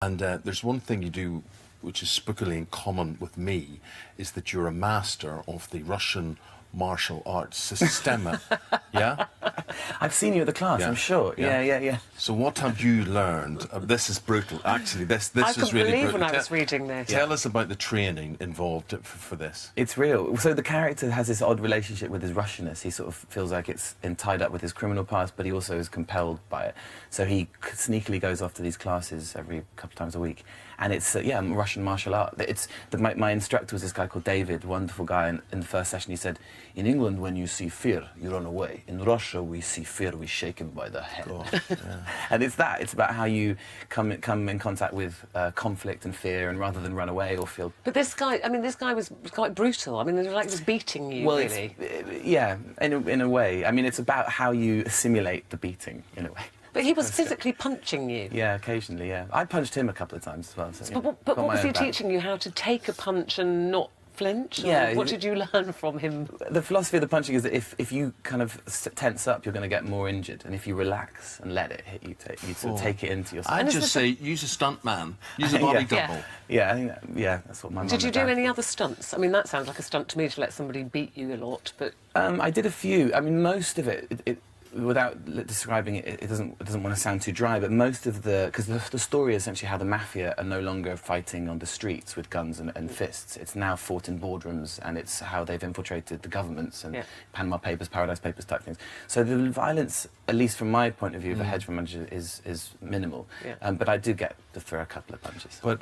And there's one thing you do which is spookily in common with me, is that you're a master of the Russian martial arts Systema. Yeah? I've seen you at the class, Yeah. I'm sure. Yeah. So what have you learned? This is brutal. Actually, this is really brutal. I couldn't believe when I was reading this. Tell us about the training involved for this. It's real. So the character has this odd relationship with his Russianness. He sort of feels like it's tied up with his criminal past, but he also is compelled by it. So he sneakily goes off to these classes every couple of times a week. And it's, Russian martial art. My instructor was this guy called David, wonderful guy, and in the first session he said, in England, when you see fear, you run away. In Russia, we see fear, we shake him by the head. Yeah. And it's about how you come in contact with conflict and fear, and rather than run away or feel... But this guy was quite brutal. I mean, it was like he was beating you, well, really. In a way. I mean, it's about how you simulate the beating, in a way. But he was physically punching you. Yeah, occasionally, yeah. I punched him a couple of times as well. So, but what was he teaching you? How to take a punch and not flinch? Yeah. What did you learn from him? The philosophy of the punching is that if you kind of tense up, you're going to get more injured. And if you relax and let it hit you, you sort of take it into yourself. I'd just say, use a stunt man. Use a body double. Yeah, I think that's what my mum Did you and do dad any did. other stunts? I mean, that sounds like a stunt to me, to let somebody beat you a lot, but... I did a few. I mean, most of it without describing it, it doesn't want to sound too dry, but most of because the story is essentially how the mafia are no longer fighting on the streets with guns and fists. It's now fought in boardrooms, and it's how they've infiltrated the governments and Panama Papers, Paradise Papers type things. So the violence, at least from my point of view, of a hedge fund manager, is minimal. Yeah. But I do get to throw a couple of punches. But